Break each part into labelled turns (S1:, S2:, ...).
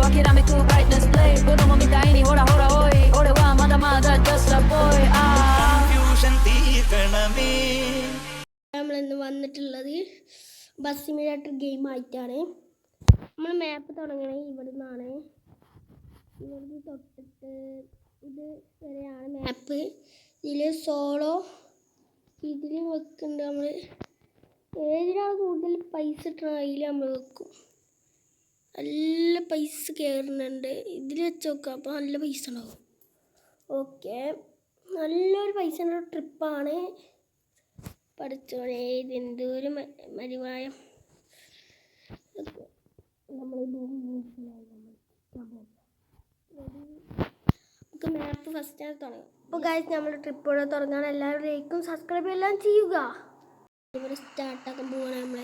S1: 諦め too bright display 子供みたいにほらほらおい俺はまだまだ just a boy confusion തീർക്കണമേ
S2: നമ്മളിന്ന് വന്നിട്ടുള്ളത് ബസ് സിമുലേറ്റർ ഗെയിം ആയിട്ടാണ്. നമ്മൾ മാപ്പ് തുടങ്ങണേ ഇവിടെ നിന്നാണ്. ഇവിടുന്ന് തൊട്ടിട്ട് ഇത് വരെയാണ് മാപ്പ്. ഇതിൽ സോളോ ഇതിൽ വെക്കുന്നുണ്ട്. നമ്മൾ ഏതിനാണ് കൂടുതൽ പൈസ ഇട്ടണ അതിൽ നമ്മൾ വെക്കും. നല്ല പൈസ കയറുന്നുണ്ട്. ഇതിൽ വെച്ച് നോക്കാം, അപ്പോൾ നല്ല പൈസ ഉണ്ടാവും. ഓക്കെ, നല്ലൊരു പൈസയുടെ ട്രിപ്പാണ്. പഠിച്ചോനെ ഇതെന്തോരം മരുവായം. നമ്മൾ നമുക്ക് മാപ്പ് ഫസ്റ്റ് ആയി തുടങ്ങാം. അപ്പോൾ ഗൈസ് നമ്മൾ ട്രിപ്പോടെ തുടങ്ങാൻ എല്ലാവരും ലൈക്കും സബ്സ്ക്രൈബും എല്ലാം ചെയ്യുക. ഇവിടെ സ്റ്റാർട്ടാക്കാൻ പോവാണ്. നമ്മൾ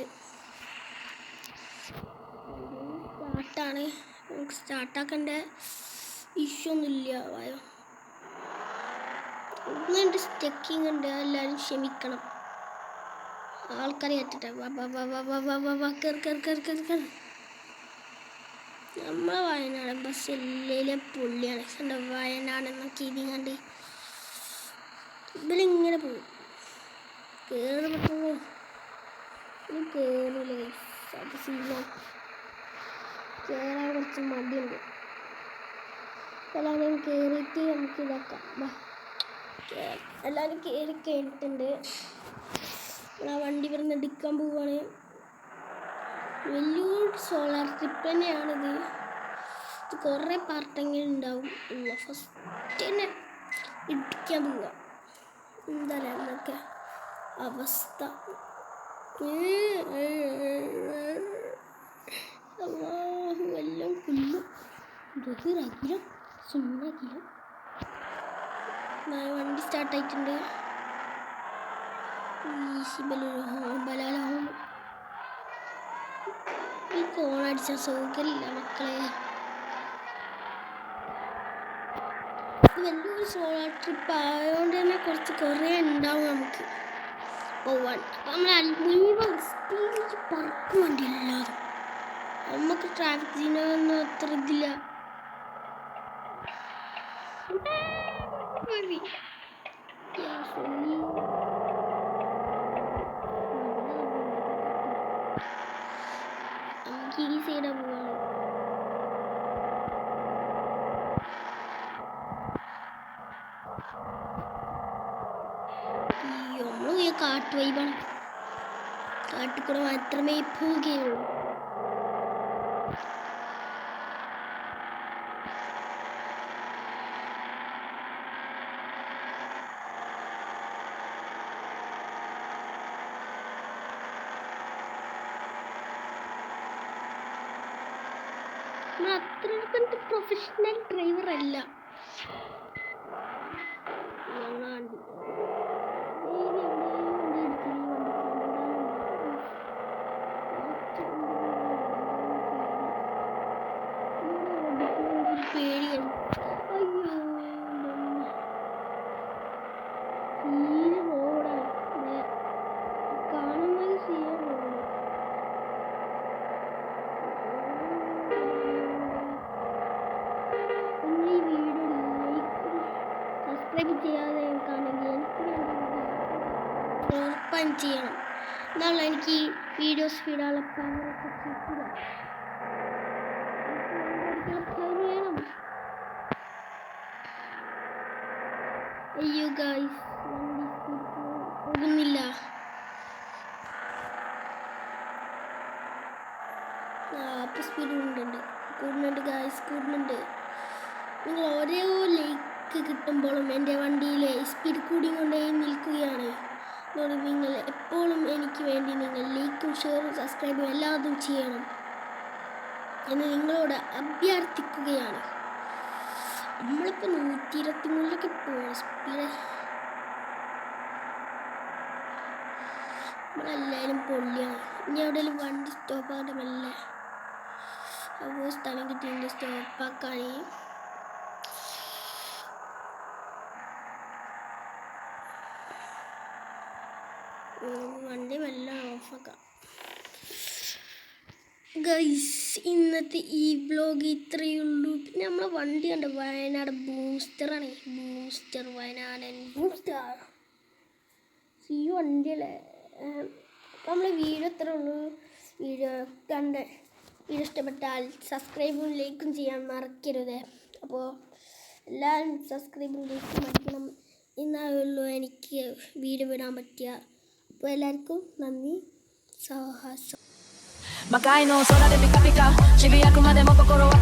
S2: സ്റ്റാർട്ടാണ്. നമുക്ക് സ്റ്റാർട്ടാക്കേണ്ട ഇഷ്യൂ ഒന്നുമില്ല. വായോ ഇന്നുണ്ട് സ്റ്റക്കിങ് ഉണ്ട്, എല്ലാവരും ക്ഷമിക്കണം. ആൾക്കാരെ കയറ്റിട്ട നമ്മളെ വയനാട് ബസ് എല്ലാം പൊള്ളിയാണ്. കണ്ടോ വയനാട് എന്നൊക്കെ ഇനി കണ്ട് ഇതിലിങ്ങനെ പോകും. കയറി പറ്റുമോ? ഇനി കയറില്ല. അത് സീനാണ്. കയറാൻ കുറച്ച് മടിയുണ്ട്. എല്ലാവരും കയറിയിട്ട് നമുക്ക് ഇതാക്കാം. എല്ലാവരും കയറി കഴിഞ്ഞിട്ടുണ്ട്. ആ വണ്ടി ഇവിടെ നിന്ന് എടുക്കാൻ പോവുകയാണ്. വലിയൊരു സോളാർ ട്രിപ്പ് തന്നെയാണിത്. ഇത് കുറേ പാർട്ടെങ്കിലും ഉണ്ടാവും. ഫസ്റ്റ് തന്നെ ഇടിക്കാൻ പോവുക. എന്താ എന്നൊക്കെ അവസ്ഥ. എല്ലാം കൊല്ലും. ബഹിറകിലും സുണ്ണകിലും വണ്ടി സ്റ്റാർട്ടായിട്ടുണ്ട്. ഈ കോണടിച്ച സൗകര്യമില്ല മക്കളെ. ഇത് വലിയൊരു സോളാർ ട്രിപ്പ് ആയതുകൊണ്ട് തന്നെ കുറേ ഉണ്ടാവും നമുക്ക് പോവാൻ. അപ്പം നമ്മൾ മുഴുവൻ സ്പീഡിൽ പറക്കും വണ്ടി എല്ലാതും. നമുക്ക് ട്രാഫിക് സിഗ്നലൊന്നും അത്ര ഇതില്ല. ഈ സൈഡാ പോവാണ്. നമ്മൾ കാട്ടു വൈബാണ്. കാട്ടിക്കൂടെ മാത്രമേ പോവുകയുള്ളൂ. നമ്മൾ അത്ര പ്രൊഫഷണൽ ഡ്രൈവർ അല്ല. പേടിയാണ്. അയ്യോ ഈ റോഡാണ് കാണുന്നത്. ചെയ്യാൻ സബ്സ്ക്രൈബ് ചെയ്യാതെ കാണുമെങ്കിൽ ഉറപ്പായും ചെയ്യണം. എന്നാലും എനിക്ക് ഈ വീഡിയോസ് ഇടാനുള്ള പവറൊക്കെ കിട്ടില്ല. വേണം. അയ്യോ ഗൈസ് പോകുന്നില്ല. അപ്പം സ്പീഡ് കൂടുന്നുണ്ട് ഗൈസ്, കൂടുന്നുണ്ട്. നിങ്ങൾ ഓരോ ലൈക്ക് കിട്ടുമ്പോഴും എൻ്റെ വണ്ടിയിലെ സ്പീഡ് കൂടിക്കൊണ്ടേ നിൽക്കുകയാണ്. അതുകൊണ്ട് നിങ്ങൾ എപ്പോഴും എനിക്ക് വേണ്ടി നിങ്ങൾ ലൈക്കും ഷെയറും സബ്സ്ക്രൈബും എല്ലാതും ചെയ്യണം എന്ന് നിങ്ങളോട് അഭ്യർത്ഥിക്കുകയാണ്. നമ്മളിപ്പോൾ 123 പോകണം സ്പീഡ്. നമ്മളെല്ലാവരും പൊള്ളിയാണ്. ഇനി എവിടെയെങ്കിലും വണ്ടി സ്റ്റോപ്പാകട്ടെ മെല്ലെ. അപ്പോൾ സ്ഥലം കിട്ടിയിട്ട് സ്റ്റോപ്പാക്കാനേ. വണ്ടി മെല്ലെ ഓഫാക്കാം. ഗൈസ് ഇന്നത്തെ ഈ വ്ലോഗ് ഇത്രയേ ഉള്ളൂ. പിന്നെ നമ്മളെ വണ്ടി കണ്ട വയനാട് ബൂസ്റ്ററാണ്. ബൂസ്റ്റർ വയനാടൻ ബൂസ്റ്റർ ഈ വണ്ടിയല്ലേ. നമ്മളെ വീഡിയോ ഇത്രേ ഉള്ളൂ. വീഡിയോ ഇഷ്ടപ്പെട്ടാൽ സബ്സ്ക്രൈബും ലൈക്കും ചെയ്യാൻ മറക്കരുത്. അപ്പോൾ എല്ലാവരും സബ്സ്ക്രൈബും ലൈക്കും അടിക്കണം. എന്നാലുള്ളൂ എനിക്ക് വീഡിയോ വിടാൻ പറ്റുക. അപ്പോൾ എല്ലാവർക്കും നന്ദി. സാഹസം
S1: Makai no soda de pika pika, shibi akuma de mo kokoro wa